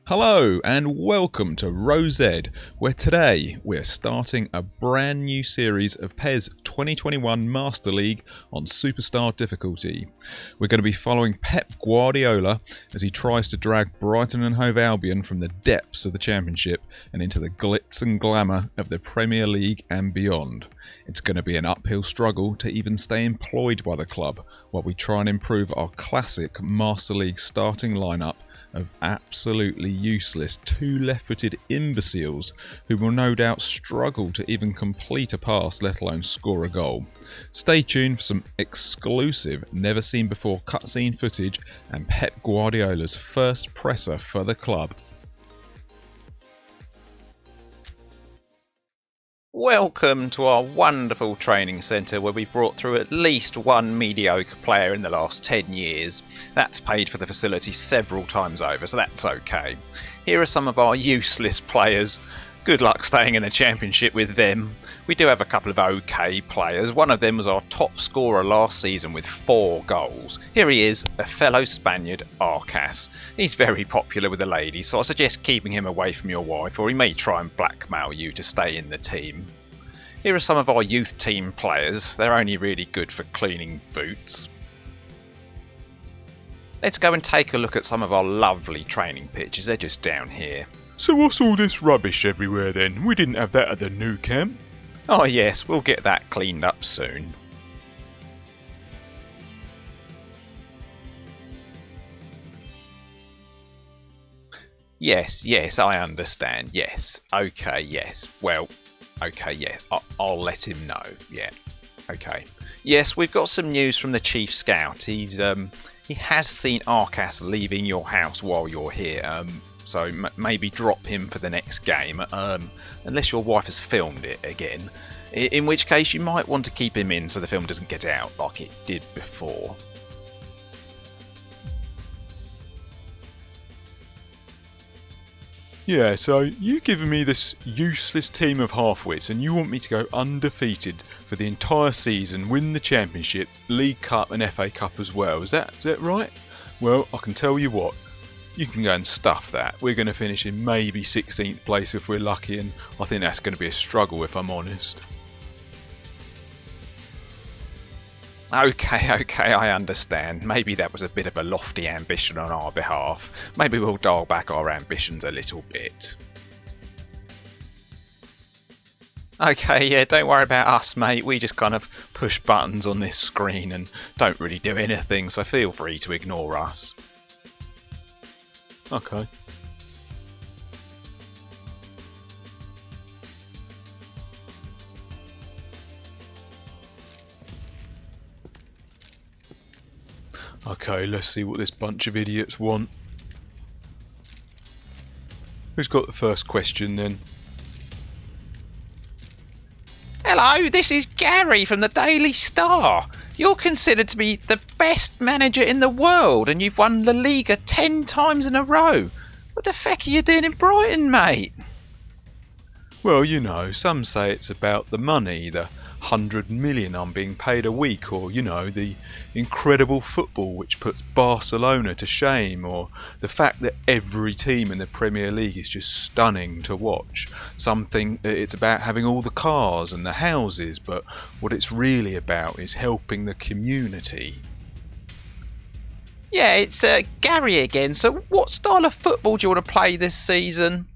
Hello and welcome to Rosed, where today we're starting a brand new series of PES 2021 Master League on Superstar difficulty. We're going to be following Pep Guardiola as he tries to drag Brighton and Hove Albion from the depths of the Championship and into the glitz and glamour of the Premier League and beyond. It's going to be an uphill struggle to even stay employed by the club while we try and improve our classic Master League starting lineup of absolutely useless two left-footed imbeciles who will no doubt struggle to even complete a pass, let alone score a goal. Stay tuned for some exclusive, never-seen-before cutscene footage and Pep Guardiola's first presser for the club. Welcome to our wonderful training centre where we've brought through at least one mediocre player in the last 10 years. That's paid for the facility several times over, so that's okay. Here are some of our useless players. Good luck staying in the Championship with them. We do have a couple of okay players. One of them was our top scorer last season with 4 goals. Here he is, a fellow Spaniard, Arcas. He's very popular with the ladies, so I suggest keeping him away from your wife, or he may try and blackmail you to stay in the team. Here are some of our youth team players. They're only really good for cleaning boots. Let's go and take a look at some of our lovely training pitches. They're just down here. So what's all this rubbish everywhere then? We didn't have that at the new camp. Oh yes, we'll get that cleaned up soon. Yes, I understand. Yes. Okay, yes. Well, okay, yeah. I'll let him know. Yeah. Okay. Yes, we've got some news from the Chief Scout. He has seen Arcas leaving your house while you're here. So maybe drop him for the next game, unless your wife has filmed it again, in which case you might want to keep him in so the film doesn't get out like it did before. Yeah, so you giving me this useless team of half-wits and you want me to go undefeated for the entire season, win the Championship, League Cup and FA Cup as well, is that right? Well, I can tell you what. You can go and stuff that. We're going to finish in maybe 16th place if we're lucky, and I think that's going to be a struggle if I'm honest. Okay, I understand. Maybe that was a bit of a lofty ambition on our behalf. Maybe we'll dial back our ambitions a little bit. Okay, yeah, don't worry about us, mate. We just kind of push buttons on this screen and don't really do anything, so feel free to ignore us. Okay. Okay, let's see what this bunch of idiots want. Who's got the first question then? Hello, this is Gary from the Daily Star. You're considered to be the best manager in the world and you've won La Liga 10 times in a row. What the feck are you doing in Brighton, mate? Well, you know, some say it's about the money, the 100 million I'm being paid a week, or, you know, the incredible football which puts Barcelona to shame, or the fact that every team in the Premier League is just stunning to watch. Some think that it's about having all the cars and the houses, but what it's really about is helping the community. Yeah, it's Gary again. So what style of football do you want to play this season?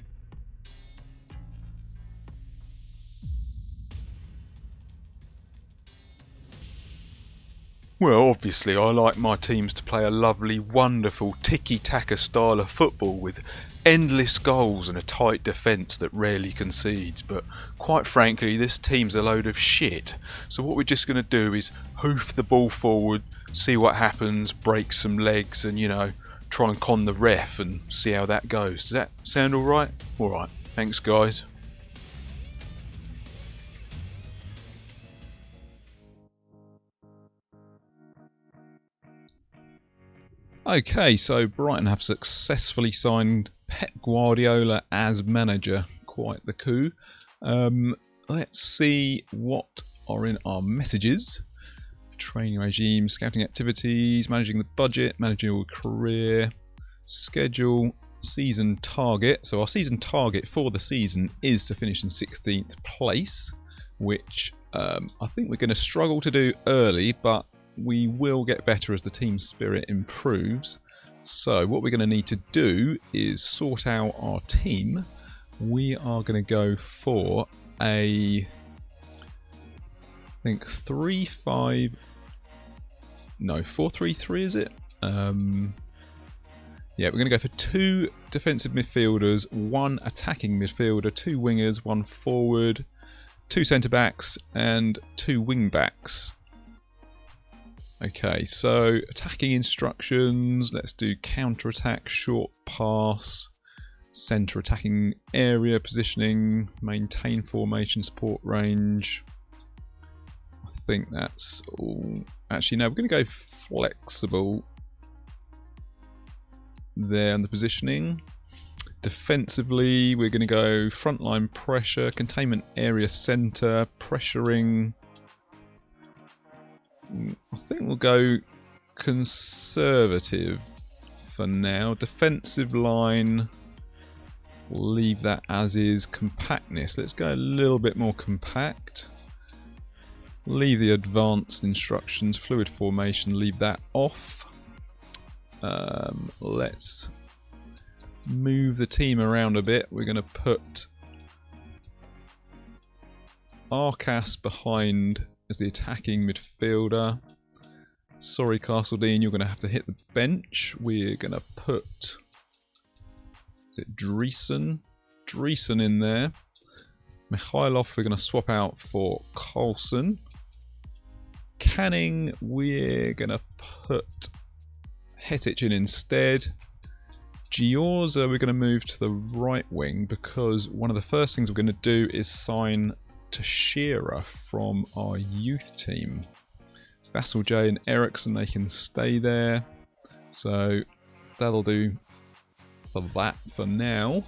Well, obviously I like my teams to play a lovely, wonderful tiki-taka style of football with endless goals and a tight defence that rarely concedes, but quite frankly this team's a load of shit, so what we're just going to do is hoof the ball forward, see what happens, break some legs and, you know, try and con the ref and see how that goes. Does that sound alright? Alright, thanks guys. Okay, so Brighton have successfully signed Pep Guardiola as manager. Quite the coup. Let's see what are in our messages. Training regime, scouting activities, managing the budget, managing your career, Schedule, season target. So our season target for the season is to finish in 16th place, which I think we're going to struggle to do early, but we will get better as the team spirit improves. So what we're going to need to do is sort out our team. We are going to go for a, I think 4-3-3, is it? Yeah, we're going to go for 2 defensive midfielders, 1 attacking midfielder, 2 wingers, 1 forward, 2 centre backs, and 2 wing backs. Okay, so attacking instructions. Let's do counter attack, short pass, centre attacking area, positioning, maintain formation, support range. I think that's all. Actually, no, we're going to go flexible there on the positioning. Defensively, we're going to go frontline pressure, containment area centre, pressuring. I think we'll go conservative for now. Defensive line, we'll leave that as is. Compactness, let's go a little bit more compact. Leave the advanced instructions. Fluid formation, leave that off. Let's move the team around a bit. We're going to put Arcas behind as the attacking midfielder. Sorry, Castledine, you're going to have to hit the bench. We're going to put, is it Dreesen in there. Mikhailov we're going to swap out for Coulson. Canning we're going to put Hetic in instead. Giorza we're going to move to the right wing because one of the first things we're going to do is sign Teixeira from our youth team. Vassal J and Ericsson, they can stay there. So that'll do for that for now.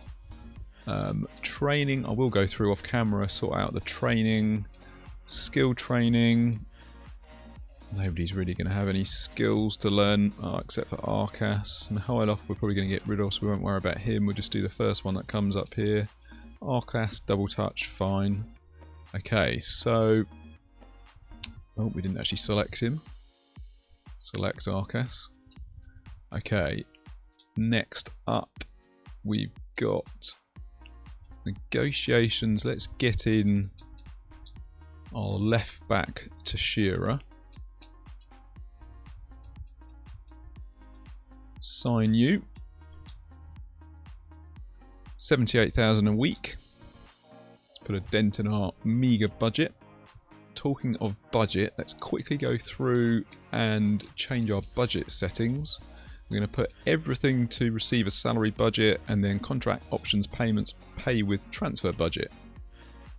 Training, I will go through off camera, sort out the training. Skill training. Nobody's really going to have any skills to learn except for Arcas. Mikhailov we're probably going to get rid of, so we won't worry about him. We'll just do the first one that comes up here. Arcas, double touch, fine. Okay, so... oh, we didn't actually select him. Select Arcas. Okay, next up we've got negotiations. Let's get in our left back Teixeira. Sign you. 78,000 a week. Let's put a dent in our meagre budget. Talking of budget, let's quickly go through and change our budget settings. We're going to put everything to receive a salary budget and then contract options payments pay with transfer budget.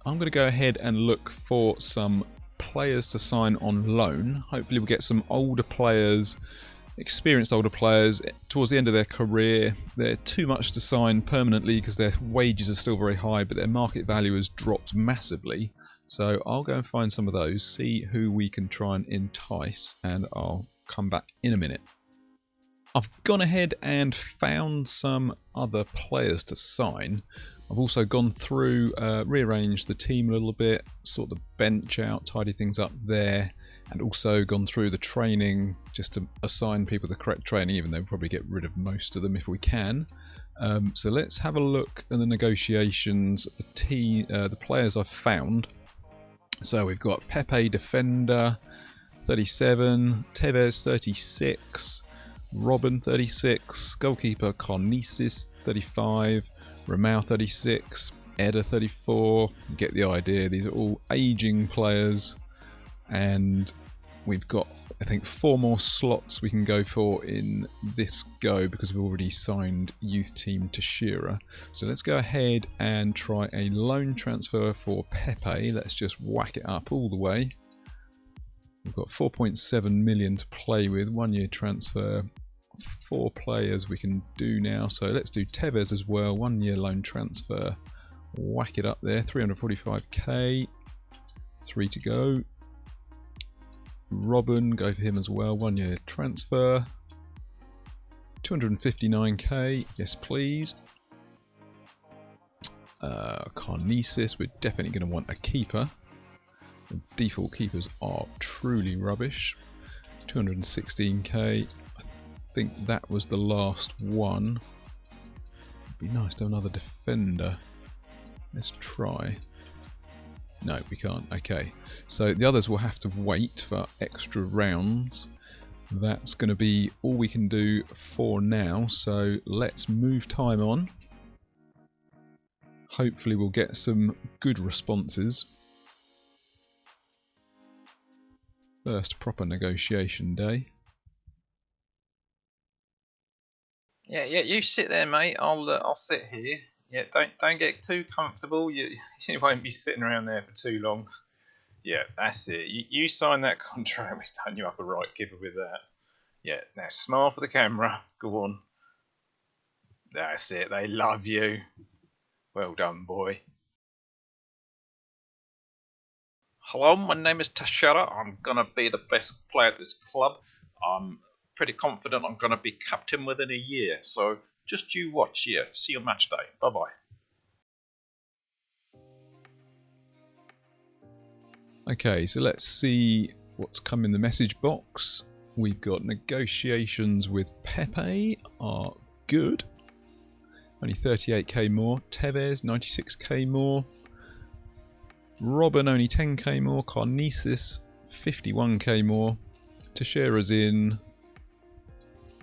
I'm going to go ahead and look for some players to sign on loan. Hopefully we'll get some older players, experienced older players towards the end of their career. They're too much to sign permanently because their wages are still very high, but their market value has dropped massively. So I'll go and find some of those, see who we can try and entice, and I'll come back in a minute. I've gone ahead and found some other players to sign. I've also gone through, rearranged the team a little bit, sort the bench out, tidy things up there, and also gone through the training just to assign people the correct training, even though we'll probably get rid of most of them if we can. So let's have a look at the negotiations, the players I've found. So we've got Pepe defender 37, Tevez 36, Robin 36, goalkeeper Cornesis 35, Ramau 36, Eder 34. You get the idea, these are all aging players, and we've got I think 4 more slots we can go for in this go because we've already signed youth team Teixeira. So let's go ahead and try a loan transfer for Pepe. Let's just whack it up all the way. We've got 4.7 million to play with, 1 year transfer, 4 players we can do now. So let's do Tevez as well, 1 year loan transfer, whack it up there, 345k, 3 to go. Robin, go for him as well, 1 year transfer, 259k, yes please. Carnesis, we're definitely going to want a keeper. The default keepers are truly rubbish. 216k, I think that was the last one. It'd be nice to have another defender. Let's try. No, we can't. Okay, so the others will have to wait for extra rounds. That's going to be all we can do for now, so let's move time on. Hopefully we'll get some good responses. First proper negotiation day. Yeah, you sit there, mate. I'll sit here. Yeah, don't get too comfortable. You won't be sitting around there for too long. Yeah, that's it. You sign that contract. We've done you up a right kipper with that. Yeah, now smile for the camera. Go on. That's it. They love you. Well done, boy. Hello, my name is Tashera. I'm gonna be the best player at this club. I'm pretty confident I'm gonna be captain within a year. So just you watch. Yeah, see you on match day. Bye bye. Okay, so let's see what's come in the message box. We've got negotiations with Pepe are good. Only 38k more. Tevez 96k more. Robin only 10k more. Carnesis 51k more. Teixeira's in.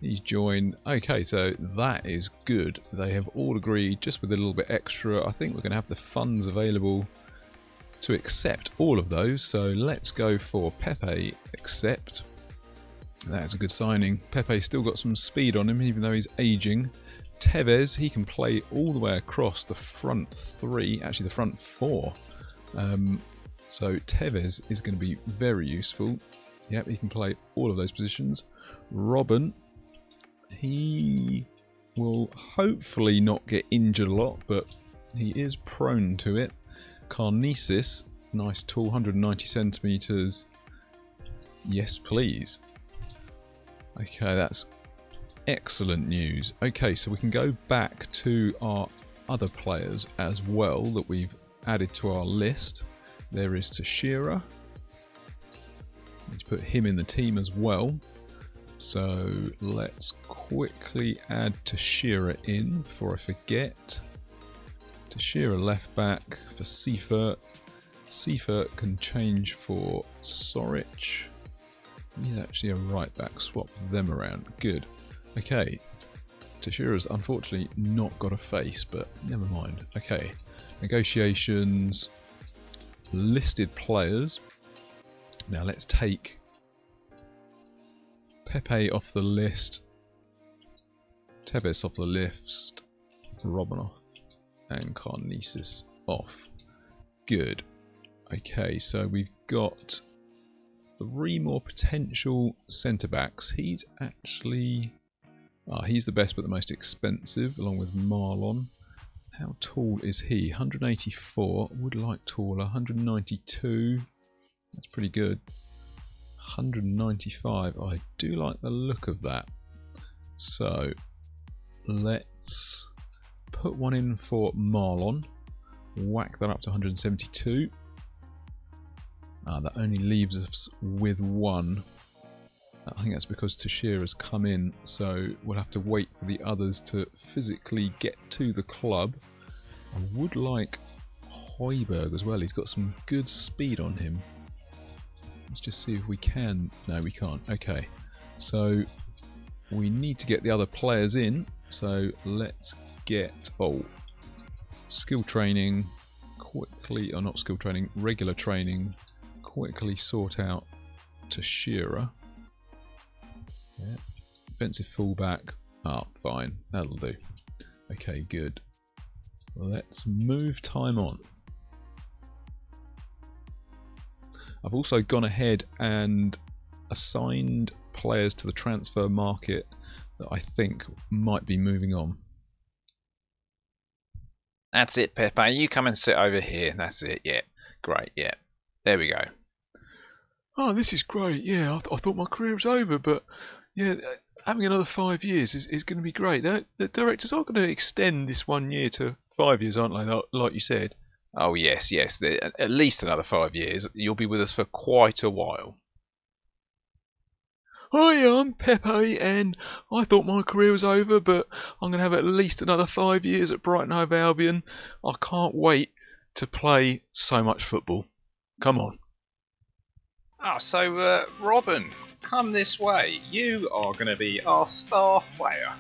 He's joined. Okay, so that is good. They have all agreed, just with a little bit extra. I think we're going to have the funds available to accept all of those. So let's go for Pepe accept. That's a good signing. Pepe's still got some speed on him, even though he's aging. Tevez, he can play all the way across the front three, actually the front four. So Tevez is going to be very useful. Yep, he can play all of those positions. Robin, he will hopefully not get injured a lot, but he is prone to it. Carnesis, nice tall, 190 centimeters. Yes, please. Okay, that's excellent news. Okay, so we can go back to our other players as well that we've added to our list. There is Teixeira. Let's put him in the team as well. So let's quickly add Teixeira in before I forget. Teixeira left back for Seifert. Seifert can change for Soric. He's actually a right back. Swap them around. Good. Okay. Teixeira's unfortunately not got a face, but never mind. Okay. Negotiations. Listed players. Now let's take Pepe off the list. Tevez off the list. Robin off. And Carnesis off. Good. Okay, so we've got 3 more potential centre backs. He's actually he's the best but the most expensive, along with Marlon. How tall is he? 184. Would like taller. 192. That's pretty good. 195. I do like the look of that. So let's put one in for Marlon. Whack that up to 172. That only leaves us with 1. I think that's because Teixeira's come in, so we'll have to wait for the others to physically get to the club. I would like Højbjerg as well. He's got some good speed on him. Let's just see if we can. No, we can't. Okay, so we need to get the other players in. So let's get skill training quickly, or not skill training, regular training. Quickly sort out Teixeira. Yeah. Defensive fullback. Fine. That'll do. Okay, good. Let's move time on. I've also gone ahead and assigned players to the transfer market that I think might be moving on. That's it, Pepe. You come and sit over here. That's it. Yeah. Great. Yeah. There we go. Oh, this is great. Yeah, I thought my career was over, but yeah, having another 5 years is going to be great. The directors are going to extend this 1 year to 5 years, aren't they? Like you said. Oh yes, at least another 5 years. You'll be with us for quite a while. Hi, I'm Pepe, and I thought my career was over, but I'm going to have at least another 5 years at Brighton Hove Albion. I can't wait to play so much football. Come on. Ah, so Robin, come this way. You are going to be our star player.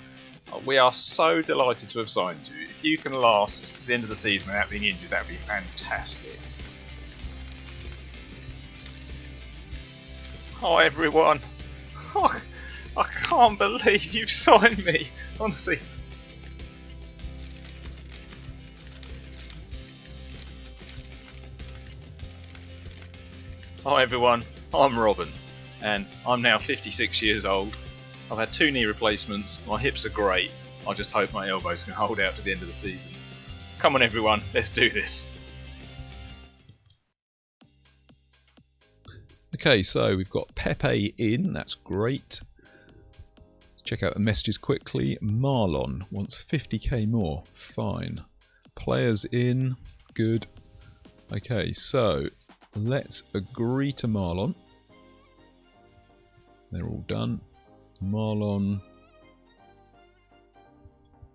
We are so delighted to have signed you. If you can last to the end of the season without being injured, that would be fantastic. Hi everyone. Oh, I can't believe you've signed me. Honestly. Hi everyone, I'm Robin, and I'm now 56 years old. I've had 2 knee replacements, my hips are great, I just hope my elbows can hold out to the end of the season. Come on everyone, let's do this. Okay, so we've got Pepe in, that's great. Let's check out the messages quickly. Marlon wants 50k more, fine. Players in, good. Okay, so let's agree to Marlon. They're all done. Marlon,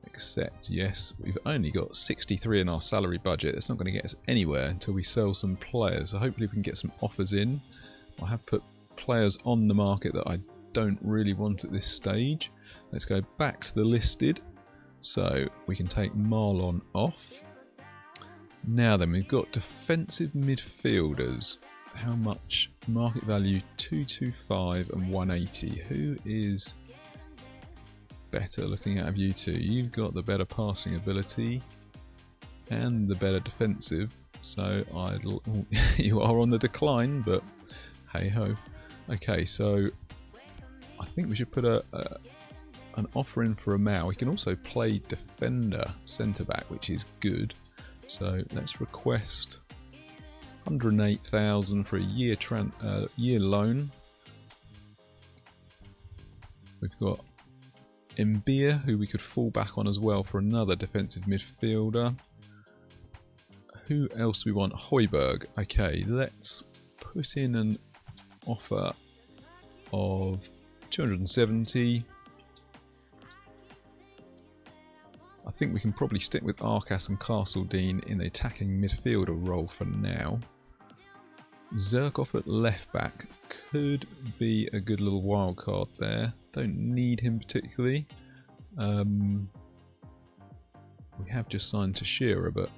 accept, yes. We've only got 63 in our salary budget. It's not going to get us anywhere until we sell some players. So hopefully we can get some offers in. I have put players on the market that I don't really want at this stage. Let's go back to the listed. So we can take Marlon off. Now then, we've got defensive midfielders. How much? Market value 225 and 180. Who is better looking out of you two? You've got the better passing ability and the better defensive. So you are on the decline, but hey ho. Okay, so I think we should put an offer in for a Mao. We can also play defender centre back, which is good. So let's request 108,000 for a year loan. We've got Mbia, who we could fall back on as well for another defensive midfielder. Who else do we want? Højbjerg. Okay, let's put in an offer of 270. I think we can probably stick with Arcas and Castledine in the attacking midfielder role for now. Zirkov at left back could be a good little wild card there. Don't need him particularly. We have just signed Teixeira, but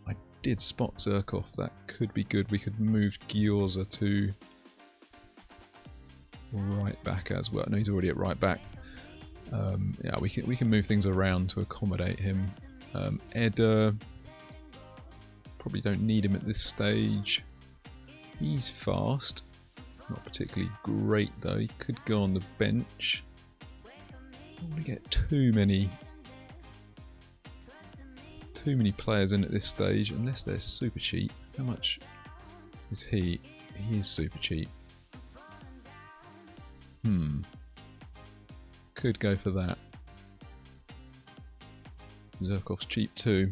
I did spot Zirkov. That could be good. We could move Gyorza to right back as well. No, he's already at right back. Yeah, we can move things around to accommodate him. Eder, probably don't need him at this stage. He's fast, not particularly great though. He could go on the bench. I don't want to get too many players in at this stage, unless they're super cheap. How much is he? He is super cheap. Could go for that. Zirkov's cheap too.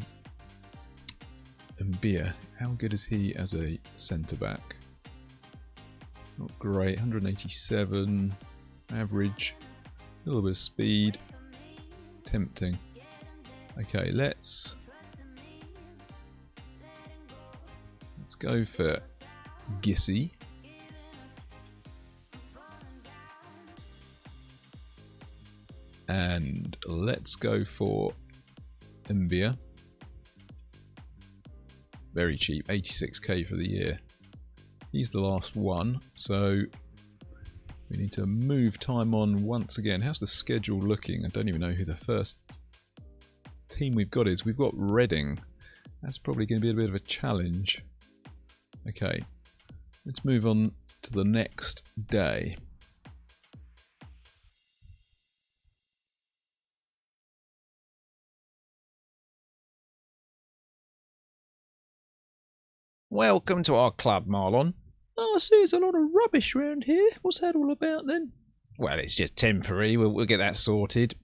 And Beer, how good is he as a centre back? Not great. 187 average. A little bit of speed. Tempting. Okay, let's go for Gissy. And let's go for Mbia. Very cheap, 86k for the year. He's the last one, so we need to move time on once again. How's the schedule looking? I don't even know who the first team we've got is. We've got Reading. That's probably going to be a bit of a challenge. Okay, let's move on to the next day. Welcome to our club, Marlon. Oh, I see there's a lot of rubbish around here. What's that all about then? Well, it's just temporary. We'll get that sorted.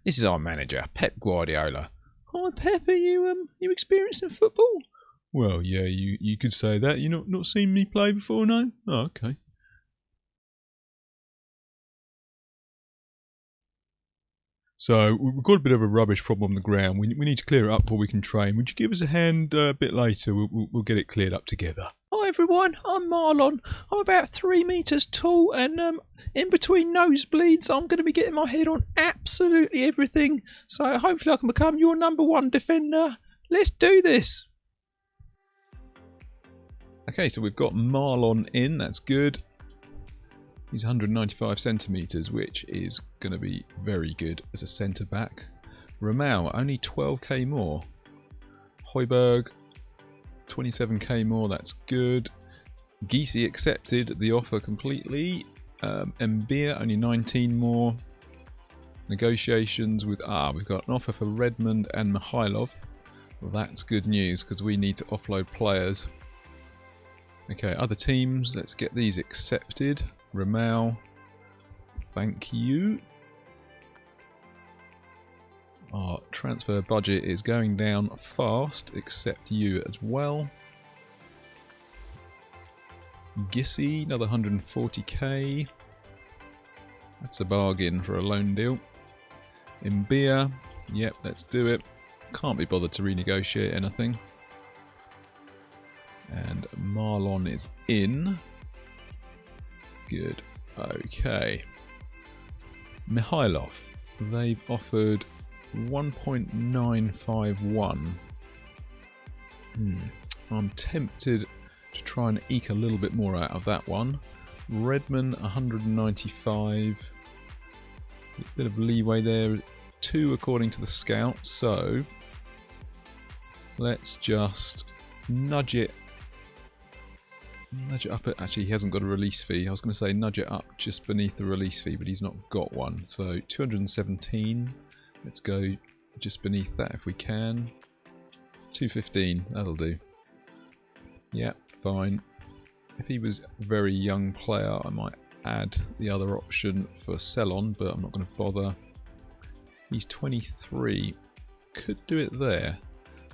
This is our manager, Pep Guardiola. Hi, Pep. Are you experienced in football? Well, yeah, you could say that. You not seen me play before, no? Oh, okay. So we've got a bit of a rubbish problem on the ground. We need to clear it up before we can train. Would you give us a hand a bit later? We'll get it cleared up together. Hi everyone, I'm Marlon. I'm about 3 meters tall, and in between nosebleeds, I'm going to be getting my head on absolutely everything. So hopefully I can become your #1 defender. Let's do this. Okay, so we've got Marlon in. That's good. He's 195 centimetres, which is going to be very good as a centre back. Ramau, only 12k more. Hoiberg, 27k more, that's good. Gysi accepted the offer completely. Mbia, only 19 more. Negotiations with... we've got an offer for Redmond and Mikhailov. Well, that's good news because we need to offload players. Okay, other teams, let's get these accepted. Ramau, thank you. Our transfer budget is going down fast, accept you as well. Gysi, another 140k. That's a bargain for a loan deal. Mbia, yep, let's do it. Can't be bothered to renegotiate anything. And Marlon is in. Good. Okay. Mikhailov. They've offered 1.951. I'm tempted to try and eke a little bit more out of that one. Redmond 195. A bit of leeway there. 2 according to the scout. So let's just nudge it up. Actually, he hasn't got a release fee. I was going to say nudge it up just beneath the release fee, but he's not got one. So 217. Let's go just beneath that if we can. 215. That'll do. Yeah, fine. If he was a very young player, I might add the other option for sell-on, but I'm not going to bother. He's 23. Could do it there.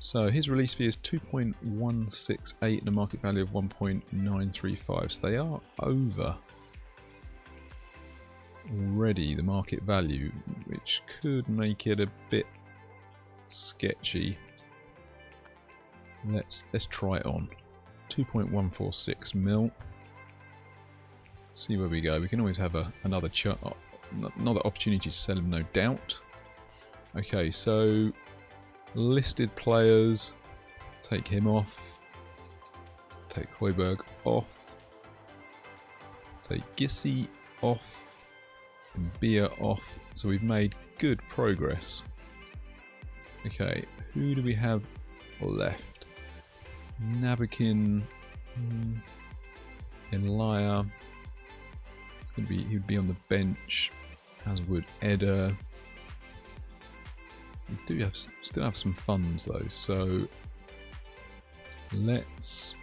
So his release fee is 2.168 and a market value of 1.935. So they are over already the market value, which could make it a bit sketchy. Let's try it on. 2.146 mil. See where we go. We can always have another opportunity to sell him, no doubt. Okay, so listed players, take him off, take Hoiberg off, take Gysi off, and Bia off. So we've made good progress. Okay, who do we have left? Nabakin, Elia. It's gonna be, he'd be on the bench, as would Eder. We do still have some funds though, so let's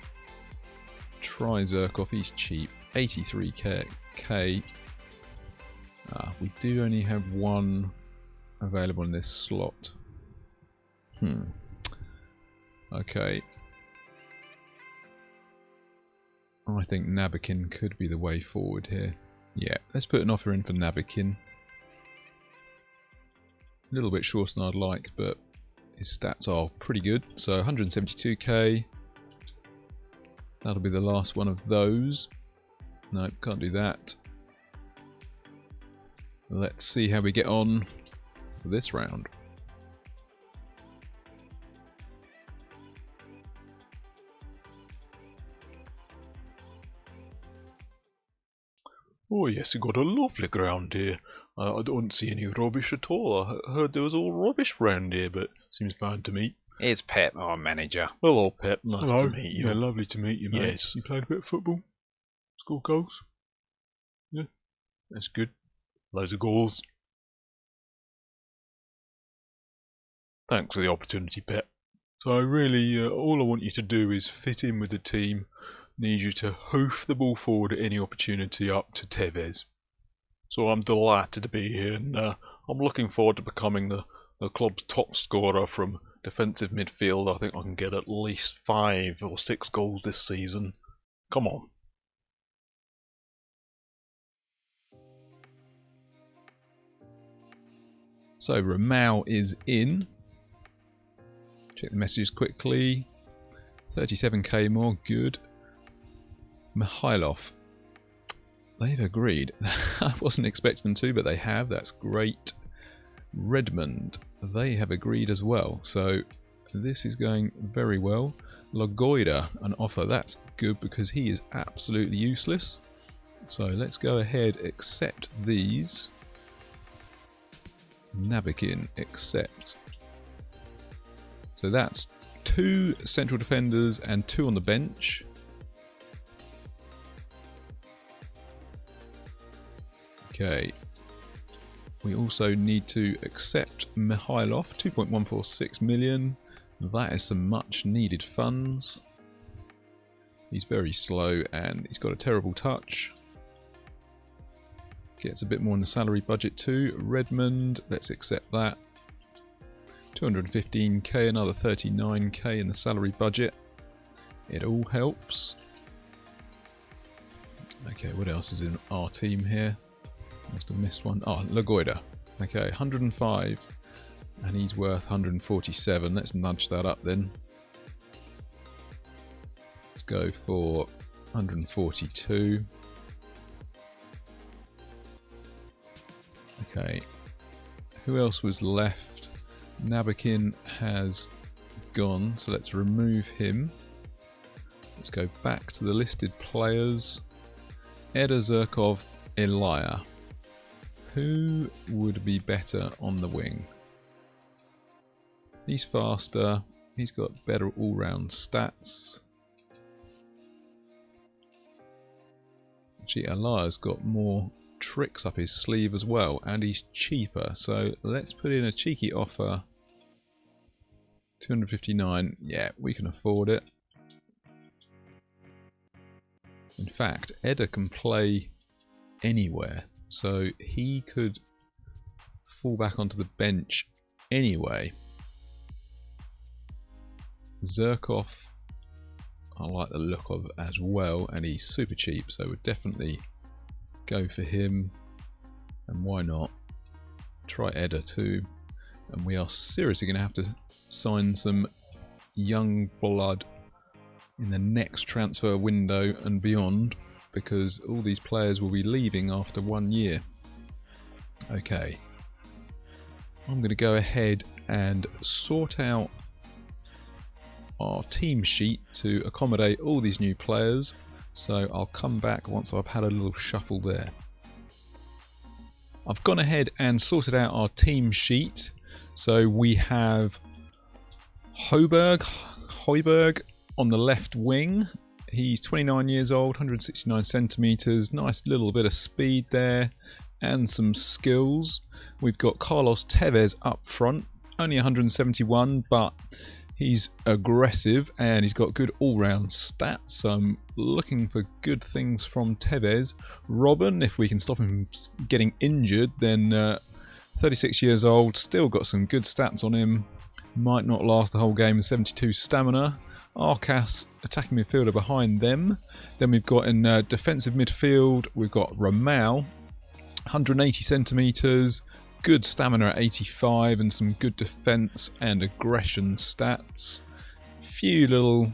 try Zirkov. He's cheap, 83k. We do only have one available in this slot. Okay. I think Nabakin could be the way forward here. Yeah, let's put an offer in for Nabakin. A little bit shorter than I'd like, but his stats are pretty good. So 172k. That'll be the last one of those. No, can't do that. Let's see how we get on for this round. Oh yes, you've got a lovely ground here. I don't see any rubbish at all. I heard there was all rubbish round here, but seems fine to me. Here's Pep, our manager. Hello, Pep. Nice Hello. to meet you. Yeah, lovely to meet you, mate. Yes. You played a bit of football? Scored goals? That's good. Loads of goals. Thanks for the opportunity, Pep. So really, all I want you to do is fit in with the team. Need you to hoof the ball forward at any opportunity up to Tevez. So I'm delighted to be here, and I'm looking forward to becoming the club's top scorer from defensive midfield. I think I can get at least 5 or 6 goals this season. Come on. So Ramau is in. Check the messages quickly. 37k more, good. Mikhailov. They've agreed. I wasn't expecting them to, but they have. That's great. Redmond. They have agreed as well. So this is going very well. Lagoida, an offer. That's good because he is absolutely useless. So let's go ahead, accept these. Nabikin, accept. So that's 2 central defenders and 2 on the bench. Okay. We also need to accept Mikhailov, 2.146 million. That is some much needed funds. He's very slow and he's got a terrible touch. Gets a bit more in the salary budget too. Redmond, let's accept that. 215k, another 39k in the salary budget. It all helps. Okay, what else is in our team here? Must have missed one. Oh, Lagoida. Okay, 105. And he's worth 147. Let's nudge that up then. Let's go for 142. Okay. Who else was left? Nabikin has gone, so let's remove him. Let's go back to the listed players. Eda Zirkov, Elia. Who would be better on the wing? He's faster. He's got better all-round stats. Actually, Elia's got more tricks up his sleeve as well, and he's cheaper. So let's put in a cheeky offer. 259. Yeah, we can afford it. In fact, Eda can play anywhere, so he could fall back onto the bench anyway. Zirkov, I like the look of as well, and he's super cheap, so we'd definitely go for him. And why not try Eda too? And we are seriously going to have to sign some young blood in the next transfer window and beyond, because all these players will be leaving after 1 year. Okay, I'm going to go ahead and sort out our team sheet to accommodate all these new players, so I'll come back once I've had a little shuffle there. I've gone ahead and sorted out our team sheet. So we have Hoiberg on the left wing. He's 29 years old, 169 centimetres, nice little bit of speed there and some skills. We've got Carlos Tevez up front, only 171, but he's aggressive and he's got good all-round stats, so I'm looking for good things from Tevez. Robin, if we can stop him getting injured, then 36 years old, still got some good stats on him. Might not last the whole game, 72 stamina. Arcas, attacking midfielder behind them. Then we've got in defensive midfield, we've got Ramau, 180 centimetres, good stamina at 85 and some good defence and aggression stats. Few little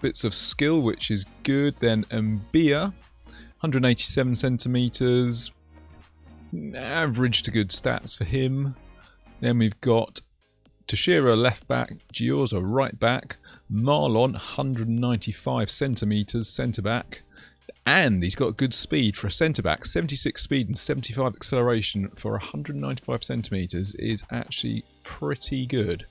bits of skill, which is good. Then Mbia, 187 centimetres, average to good stats for him. Then we've got Tashira left back, Giorza right back, Marlon 195 centimetres centre back, and he's got good speed for a centre back. 76 speed and 75 acceleration for 195 centimetres is actually pretty good.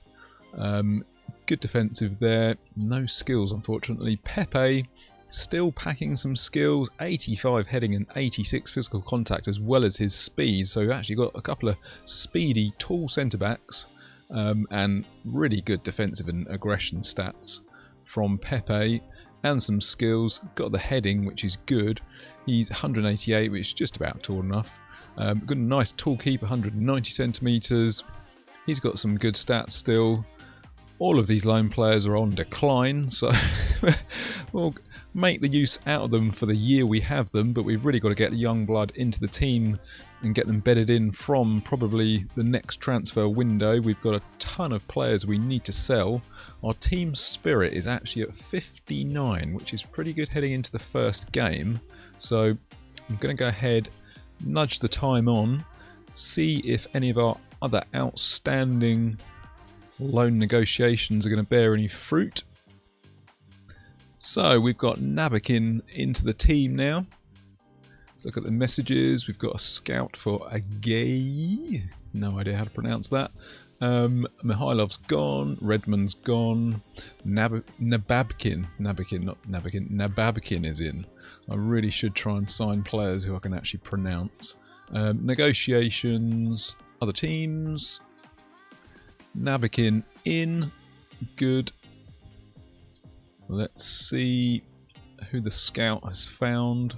Good defensive there, no skills unfortunately. Pepe still packing some skills, 85 heading and 86 physical contact as well as his speed, so actually got a couple of speedy tall centre backs. And really good defensive and aggression stats from Pepe, and some skills. Got the heading, which is good. He's 188, which is just about tall enough. Got a nice tall keeper, 190 centimetres. He's got some good stats still. All of these loan players are on decline, so we'll make the use out of them for the year we have them, but we've really got to get the young blood into the team and get them bedded in from probably the next transfer window. We've got a ton of players we need to sell. Our team spirit is actually at 59, which is pretty good heading into the first game. So I'm going to go ahead, nudge the time on, see if any of our other outstanding loan negotiations are going to bear any fruit. So we've got Nabakin into the team now. Let's look at the messages. We've got a scout for Agay. No idea how to pronounce that. Mihailov's gone. Redmond's gone. Nababkin is in. I really should try and sign players who I can actually pronounce. Negotiations. Other teams. Nabakin in. Good. Let's see who the scout has found.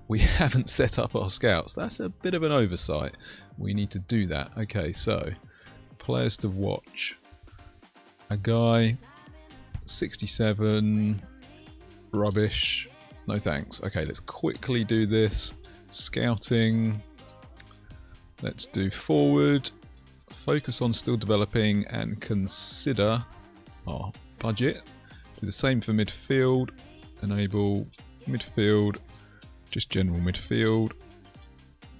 We haven't set up our scouts. That's a bit of an oversight. We need to do that. Okay, so players to watch. A guy, 67, rubbish. No thanks. Okay, let's quickly do this. Scouting. Let's do forward. Focus on still developing and consider our budget. Do the same for midfield. Enable midfield. Just general midfield.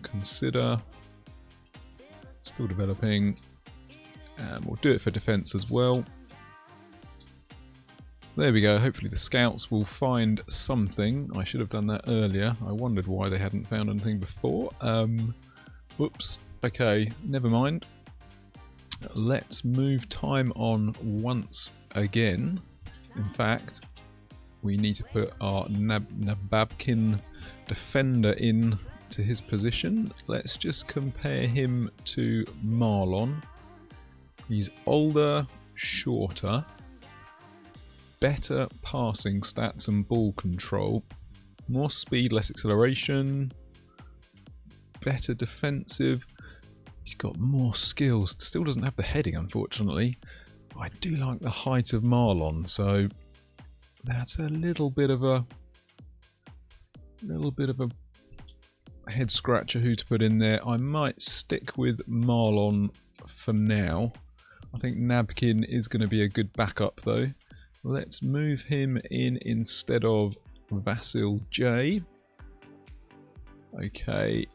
Consider. Still developing. And we'll do it for defence as well. There we go. Hopefully the scouts will find something. I should have done that earlier. I wondered why they hadn't found anything before. Whoops. Okay, never mind. Let's move time on once again. In fact, we need to put our Nababkin defender in to his position. Let's just compare him to Marlon. He's older, shorter, better passing stats and ball control, more speed, less acceleration, better defensive. He's got more skills. Still doesn't have the heading, unfortunately. I do like the height of Marlon, so that's a little bit of a head scratcher who to put in there. I might stick with Marlon for now. I think Nabkin is going to be a good backup though. Let's move him in instead of Vasil J. Okay.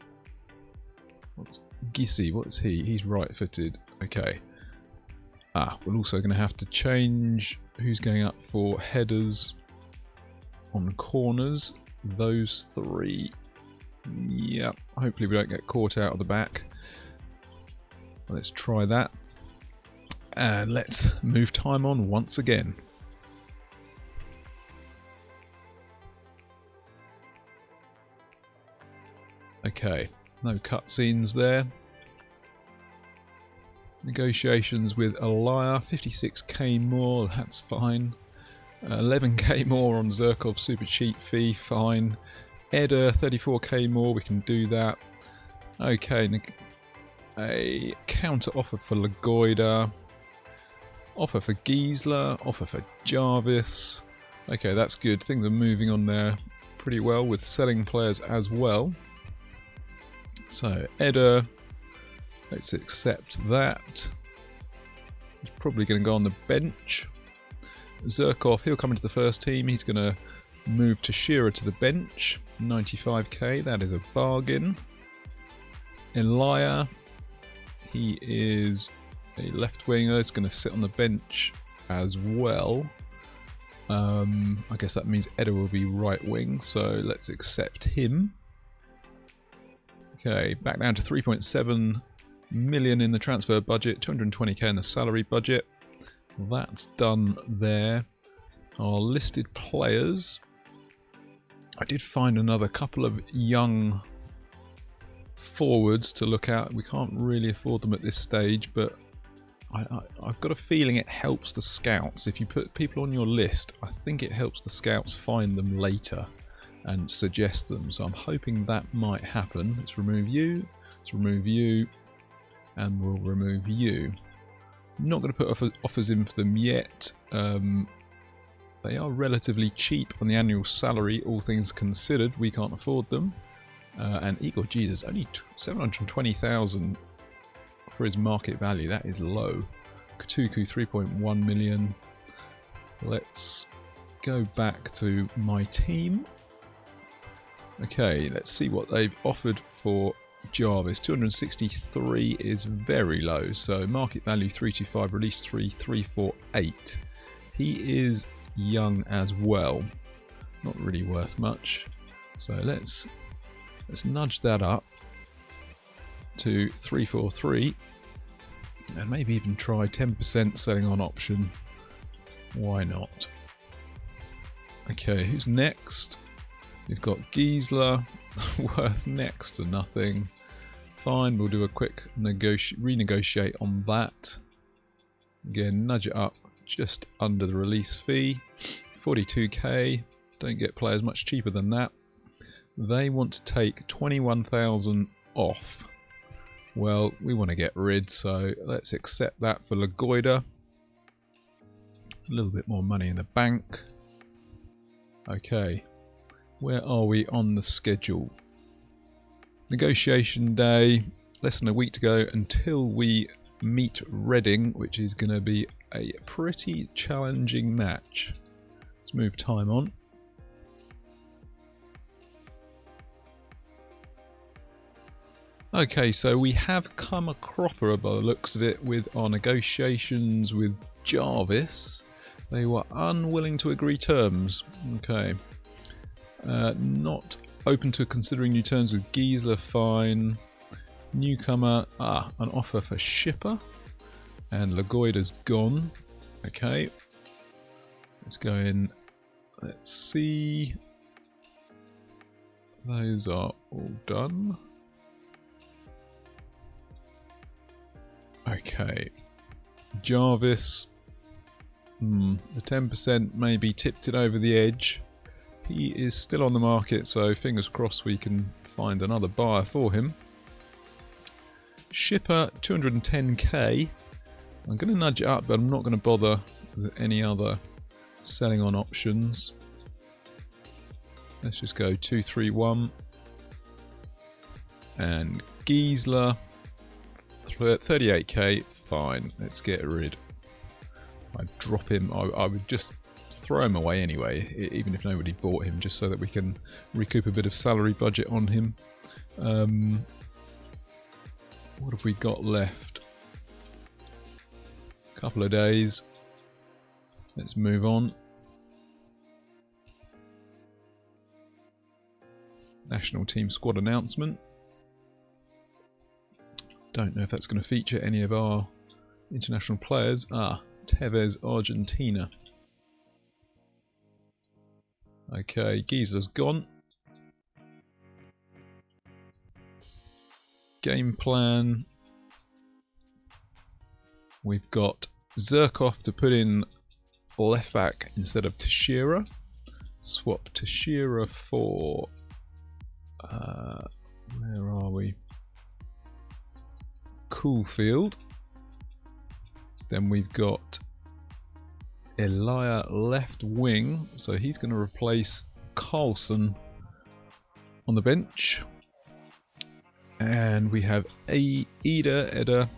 What's Gissy? What is he? He's right-footed. Okay. We're also going to have to change who's going up for headers on corners. Those three. Yep. Hopefully we don't get caught out of the back. Let's try that. And let's move time on once again. Okay, no cutscenes there. Negotiations with Elia, 56k more, that's fine. 11k more on Zirkov super cheap fee, fine. Eder, 34k more, we can do that. Okay, a counter offer for Lagoida. Offer for Giesler, offer for Jarvis. Okay, that's good. Things are moving on there pretty well with selling players as well. So, Eder, let's accept that. He's probably going to go on the bench. Zirkov, he'll come into the first team. He's going to move to Shearer to the bench. 95k, that is a bargain. Elia, he is a left winger. He's going to sit on the bench as well. I guess that means Eder will be right wing, so let's accept him. Okay, back down to 3.7 million in the transfer budget, 220k in the salary budget. That's done there. Our listed players. I did find another couple of young forwards to look at. We can't really afford them at this stage, but I've got a feeling it helps the scouts. If you put people on your list, I think it helps the scouts find them later and suggest them. So I'm hoping that might happen. Let's remove you. Let's remove you, and we'll remove you. I'm not going to put offers in for them yet. They are relatively cheap on the annual salary, all things considered. We can't afford them. And Igor Jesus, only 720,000 for his market value. That is low. Katuku 3.1 million. Let's go back to my team. Okay, let's see what they've offered for Jarvis. 263 is very low. So market value 325, release 348. He is young as well. Not really worth much. So let's nudge that up to 343 and maybe even try 10% selling on option. Why not? Okay, who's next? We've got Giesler, worth next to nothing. Fine, we'll do a quick renegotiate on that. Again, nudge it up just under the release fee. 42k, don't get players much cheaper than that. They want to take 21,000 off. Well, we want to get rid, so let's accept that for Lagoida. A little bit more money in the bank. Okay, where are we on the schedule? Negotiation day, less than a week to go until we meet Reading, which is going to be a pretty challenging match. Let's move time on. Okay, so we have come a cropper by the looks of it with our negotiations with Jarvis. They were unwilling to agree terms. Okay. Not open to considering new terms with Giesler, fine. Newcomer, an offer for Shipper. And Lagoida's gone. Okay. Let's go in. Let's see. Those are all done. Okay. Jarvis. The 10% maybe tipped it over the edge. He is still on the market, so fingers crossed we can find another buyer for him. Shipper, 210k. I'm going to nudge it up, but I'm not going to bother with any other selling on options. Let's just go 231. And Giesler, 38k. Fine, let's get rid. I'd drop him. I would just throw him away anyway, even if nobody bought him, just so that we can recoup a bit of salary budget on him. What have we got left? A couple of days. Let's move on. National team squad announcement. Don't know if that's going to feature any of our international players. Tevez, Argentina. Okay, Giesler's gone. Game plan. We've got Zirkov to put in left back instead of Teixeira. Swap Teixeira for... where are we? Coolfield. Then we've got Elia left wing, so he's going to replace Carlson on the bench. And we have Eder,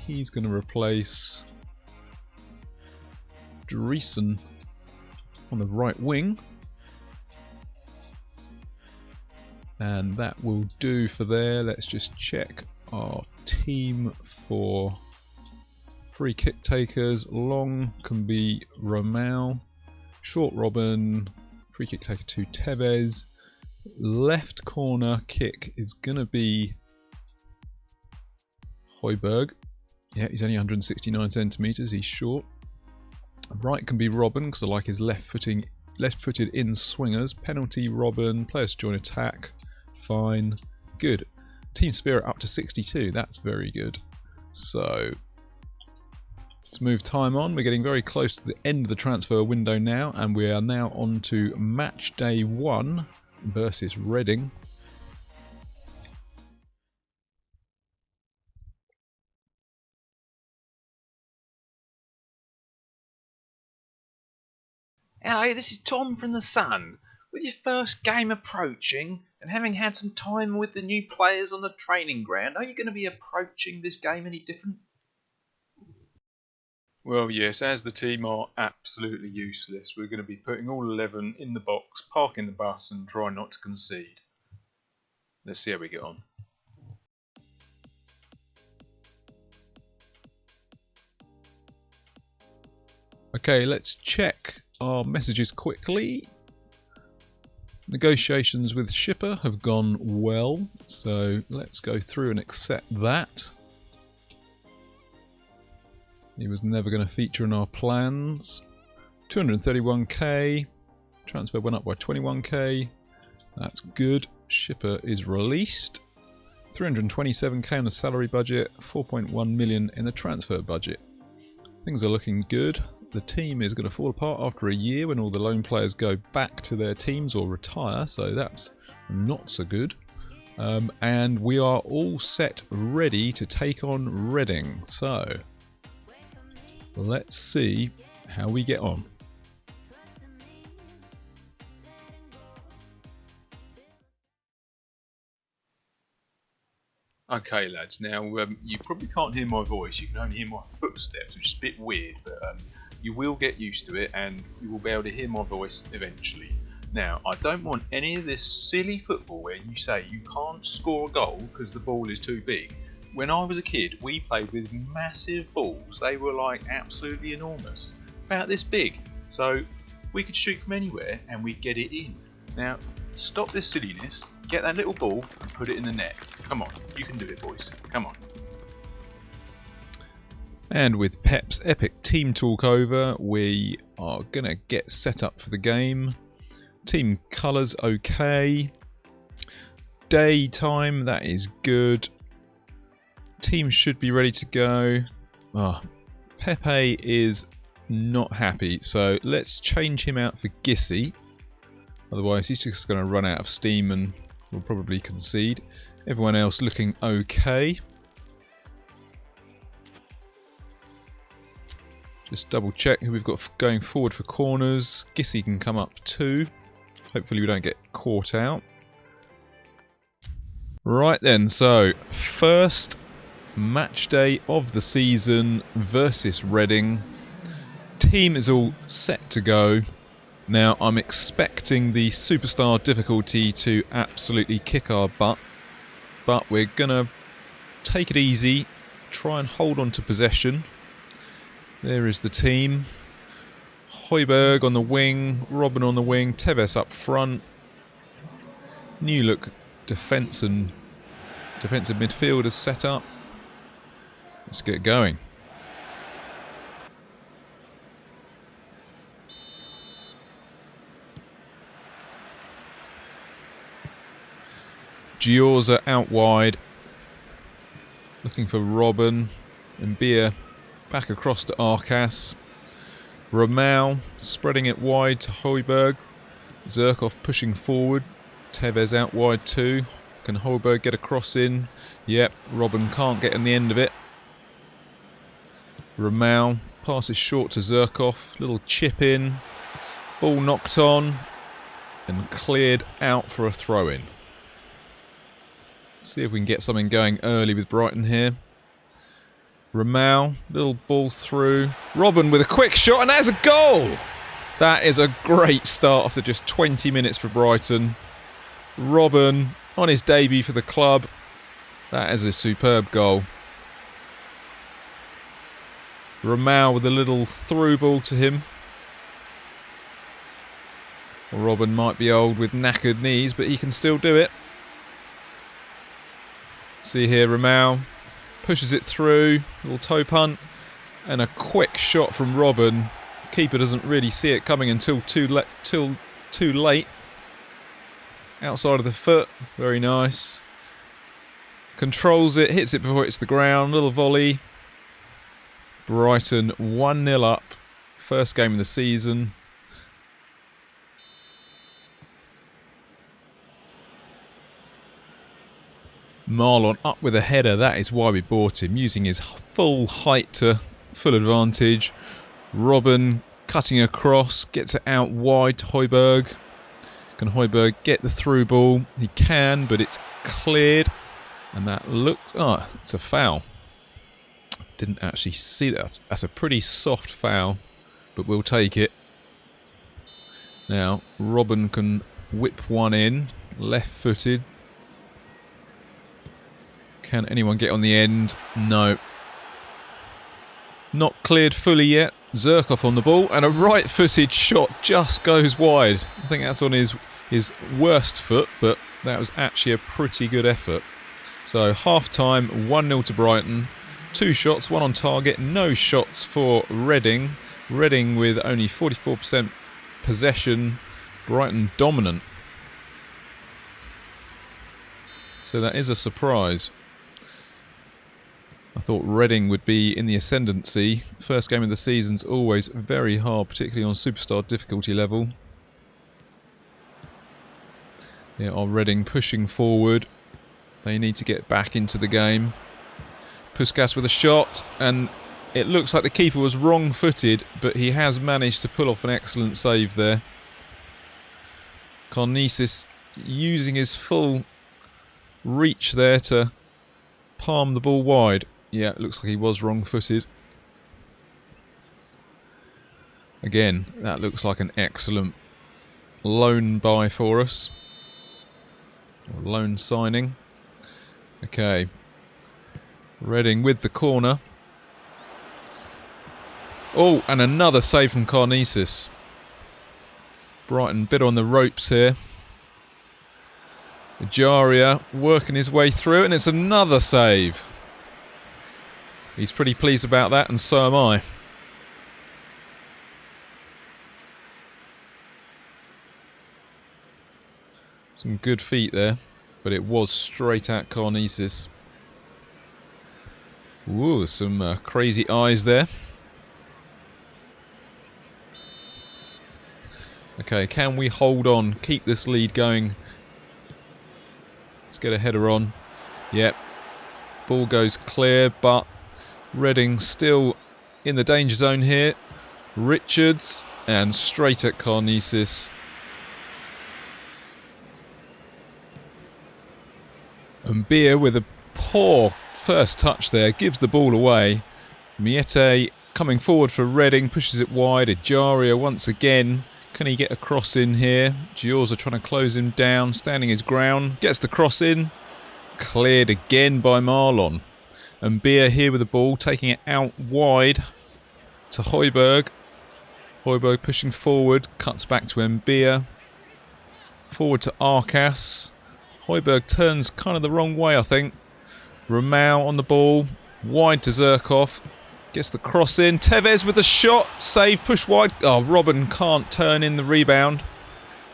he's going to replace Dreesen on the right wing. And that will do for there. Let's just check our team for free kick takers. Long can be Romao. Short Robin. Free kick taker to Tevez. Left corner kick is going to be Højbjerg. Yeah, he's only 169 centimetres. He's short. Right can be Robin because I like his left-footed in swingers. Penalty Robin. Players to join attack. Fine. Good. Team spirit up to 62. That's very good. So let's move time on. We're getting very close to the end of the transfer window now, and we are now on to match day 1 versus Reading. Hello, this is Tom from The Sun. With your first game approaching, and having had some time with the new players on the training ground, are you going to be approaching this game any different? Well, yes, as the team are absolutely useless, we're going to be putting all 11 in the box, parking the bus, and trying not to concede. Let's see how we get on. Okay, let's check our messages quickly. Negotiations with shipper have gone well, so let's go through and accept that. He was never going to feature in our plans. 231k. Transfer went up by 21k. That's good. Shipper is released. 327k on the salary budget. 4.1 million in the transfer budget. Things are looking good. The team is going to fall apart after a year when all the loan players go back to their teams or retire, so that's not so good. And we are all set ready to take on Reading, so let's see how we get on. Okay, lads, now you probably can't hear my voice, you can only hear my footsteps, which is a bit weird, but you will get used to it and you will be able to hear my voice eventually. Now, I don't want any of this silly football where you say you can't score a goal because the ball is too big. When I was a kid, we played with massive balls. They were like absolutely enormous, about this big, so we could shoot from anywhere and we'd get it in. Now, stop this silliness, get that little ball and put it in the net. Come on, you can do it, boys. Come on. And with Pep's epic team talk over, we are going to get set up for the game. Team colours okay. Daytime, that is good. Team should be ready to go. Pepe is not happy, so let's change him out for Gissy. Otherwise he's just going to run out of steam and will probably concede. Everyone else looking okay. Just double check who we've got going forward for corners. Gissy can come up too. Hopefully we don't get caught out. Right then, so first match day of the season versus Reading. Team is all set to go. Now I'm expecting the superstar difficulty to absolutely kick our butt, but we're gonna take it easy, try and hold on to possession. There is the team. Højbjerg on the wing, Robben on the wing, Tevez up front. New look defensive midfielders set up. Let's get going. Giorza out wide, looking for Robben, and Beer back across to Arcas. Romao spreading it wide to Højbjerg. Zirkov pushing forward. Tevez out wide too. Can Højbjerg get a cross in? Yep, Robben can't get in the end of it. Romao passes short to Zirkov. Little chip in. Ball knocked on and cleared out for a throw-in. See if we can get something going early with Brighton here. Romao, little ball through. Robben with a quick shot, and there's a goal! That is a great start after just 20 minutes for Brighton. Robben on his debut for the club. That is a superb goal. Romao with a little through ball to him. Robben might be old with knackered knees, but he can still do it. See here, Romao pushes it through, little toe punt, and a quick shot from Robben. Keeper doesn't really see it coming until too late. Outside of the foot, very nice. Controls it, hits it before it hits the ground, little volley. Brighton 1-0 up, first game of the season. Marlon up with a header, that is why we bought him, using his full height to full advantage. Robben Cutting across, gets it out wide to Højbjerg. Can Højbjerg get the through ball? He can, but it's cleared. And that looks... Oh, it's a foul. Didn't actually see that. That's a pretty soft foul, but we'll take it. Now, Robben can whip one in. Left-footed. Can anyone get on the end? No. Not cleared fully yet. Zirkov on the ball, and a right-footed shot just goes wide. I think that's on his worst foot, but that was actually a pretty good effort. So half-time, 1-0 to Brighton. 2 shots, 1 on target, no shots for Reading. Reading with only 44% possession. Brighton dominant. So that is a surprise. I thought Reading would be in the ascendancy. First game of the season's always very hard, particularly on superstar difficulty level. Yeah, are Reading pushing forward. They need to get back into the game. Puskas with a shot, and it looks like the keeper was wrong-footed, but he has managed to pull off an excellent save there. Karnisis using his full reach there to palm the ball wide. Yeah, it looks like he was wrong-footed. Again, that looks like an excellent loan buy for us. Or loan signing. Okay. Reading with the corner. Oh, and another save from Karnisis. Brighton bit on the ropes here. Jaria working his way through, and it's another save. He's pretty pleased about that, and so am I. Some good feet there, but it was straight at Karnisis. Ooh, some crazy eyes there. Okay, can we hold on, keep this lead going? Let's get a header on. Yep. Ball goes clear, but Reading still in the danger zone here. Richards, and straight at Karnisis. And Beer with a poor first touch there, gives the ball away. Miete coming forward for Reading, pushes it wide. Ejaria once again. Can he get a cross in here? Giorza trying to close him down, standing his ground. Gets the cross in. Cleared again by Marlon. And Beer here with the ball, taking it out wide to Højbjerg. Højbjerg pushing forward, cuts back to Mbia. Forward to Arcas. Højbjerg turns kind of the wrong way, I think. Romao on the ball, wide to Zirkov. Gets the cross in. Tevez with the shot. Save, push wide. Oh, Robben can't turn in the rebound.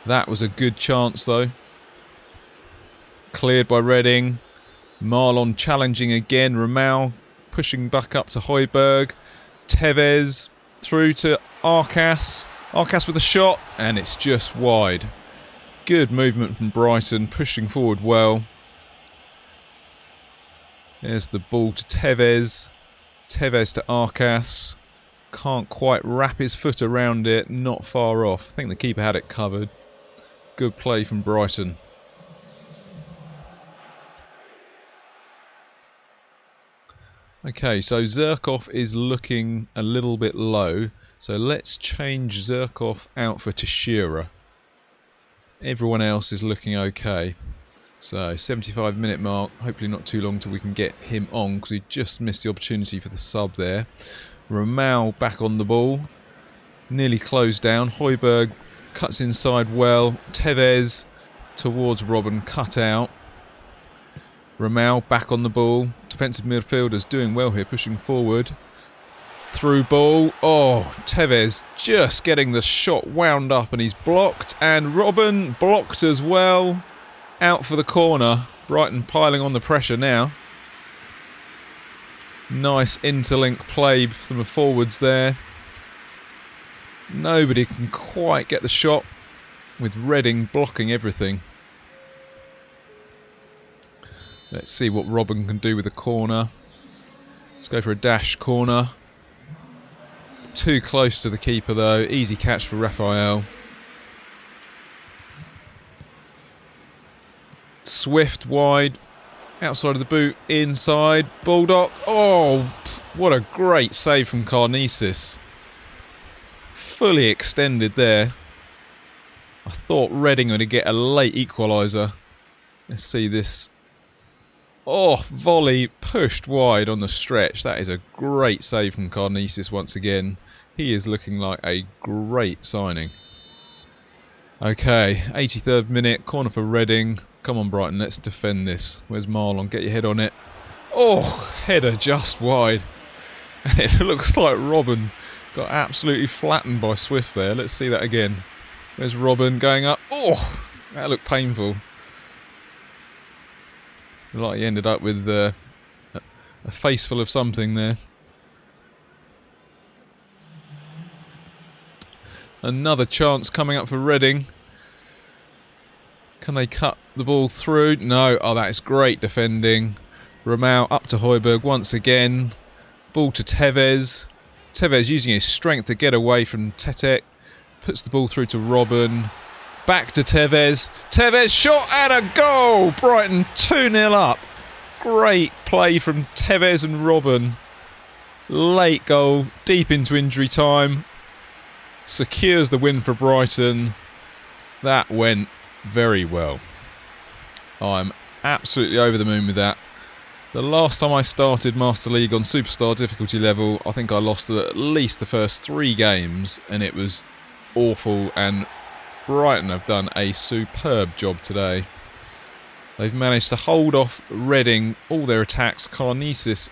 That was a good chance, though. Cleared by Reading. Marlon challenging again. Romao pushing back up to Højbjerg. Tevez through to Arcas. Arcas with a shot, and it's just wide. Good movement from Brighton, pushing forward well. There's the ball to Tevez. Tevez to Arcas. Can't quite wrap his foot around it. Not far off. I think the keeper had it covered. Good play from Brighton. Okay, so Zirkov is looking a little bit low. So let's change Zirkov out for Teixeira. Everyone else is looking okay. So 75-minute mark, hopefully not too long till we can get him on, because he just missed the opportunity for the sub there. Romao back on the ball, nearly closed down. Højbjerg cuts inside well. Tevez towards Robben, cut out. Romao back on the ball. Defensive midfielders doing well here, pushing forward. Through ball. Oh, Tevez just getting the shot wound up, and he's blocked. And Robben blocked as well. Out for the corner. Brighton piling on the pressure now. Nice interlink play from the forwards there. Nobody can quite get the shot, with Reading blocking everything. Let's see what Robben can do with the corner. Let's go for a dash corner. too close to the keeper though. Easy catch for Raphael. Swift wide, outside of the boot, inside, Bulldog. Oh, what a great save from Karnisis. Fully extended there. I thought Reading were to get a late equaliser. Let's see this. Oh, volley pushed wide on the stretch. That is a great save from Karnisis once again. He is looking like a great signing. Okay, 83rd minute, corner for Reading. Come on Brighton, let's defend this. Where's Marlon? Get your head on it. Oh, header just wide. And it looks like Robin got absolutely flattened by Swift there. Let's see that again. There's Robin going up. Oh, that looked painful. Like he ended up with a face full of something there. Another chance coming up for Reading. Can they cut the ball through? No. Oh, that is great defending. Romao up to Højbjerg once again. Ball to Tevez. Tevez using his strength to get away from Tetek. Puts the ball through to Robin. Back to Tevez. Tevez shot and a goal! Brighton 2-0 up. Great play from Tevez and Robin. Late goal, deep into injury time. Secures the win for Brighton. That went very well. I'm absolutely over the moon with that. The last time I started Master League on Superstar difficulty level, I think I lost at least the first 3 games, and it was awful, and Brighton have done a superb job today. They've managed to hold off Reading, all their attacks. Karnisis,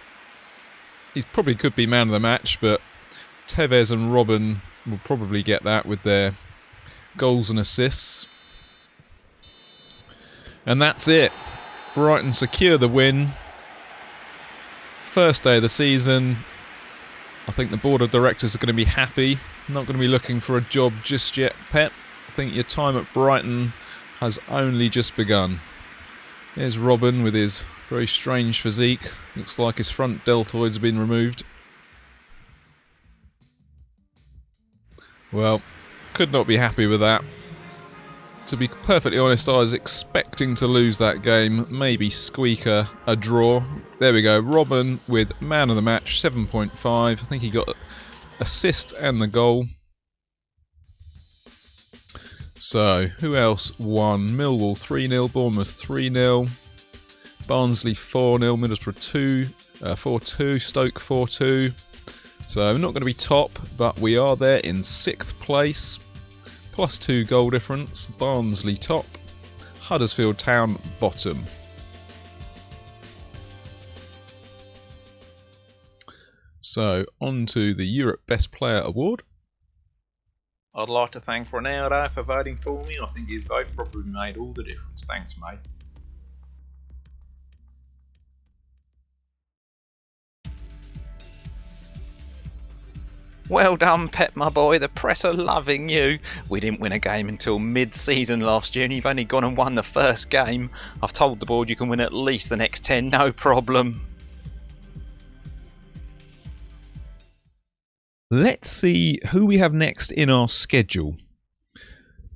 he probably could be man of the match, but Tevez and Robin will probably get that with their goals and assists. And that's it. Brighton secure the win. First day of the season. I think the board of directors are going to be happy. Not going to be looking for a job just yet, Pep. I think your time at Brighton has only just begun. There's Robin with his very strange physique. Looks like his front deltoids have been removed. Well, could not be happy with that. To be perfectly honest, I was expecting to lose that game. Maybe squeak a draw. There we go. Robin with man of the match, 7.5. I think he got assist and the goal. So, who else won? Millwall 3-0, Bournemouth 3-0, Barnsley 4-0, Middlesbrough 4-2, Stoke 4-2. So, not going to be top, but we are there in 6th place. +2 goal difference. Barnsley top, Huddersfield Town bottom. So, on to the Europe Best Player Award. I'd like to thank Ronaldo for voting for me. I think his vote probably made all the difference. Thanks, mate. Well done, Pep, my boy. The press are loving you. We didn't win a game until mid-season last year, and you've only gone and won the first game. I've told the board you can win at least the next 10, no problem. Let's see who we have next in our schedule.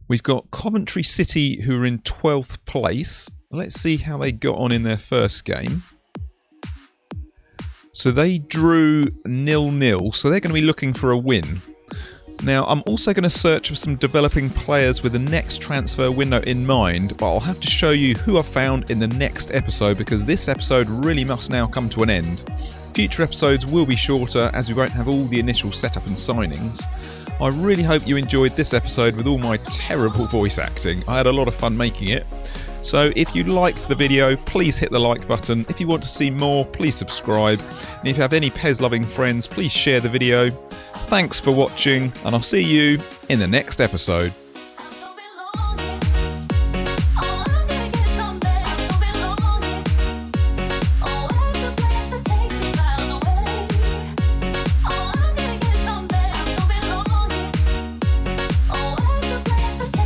We've got Coventry City, who are in 12th place. Let's see how they got on in their first game. So they drew 0-0, so they're going to be looking for a win. Now, I'm also going to search for some developing players with the next transfer window in mind, but I'll have to show you who I found in the next episode, because this episode really must now come to an end. Future episodes will be shorter, as we won't have all the initial setup and signings. I really hope you enjoyed this episode with all my terrible voice acting. I had a lot of fun making it. So if you liked the video, please hit the like button. If you want to see more, please subscribe. And if you have any PES loving friends, please share the video. Thanks for watching, and I'll see you in the next episode.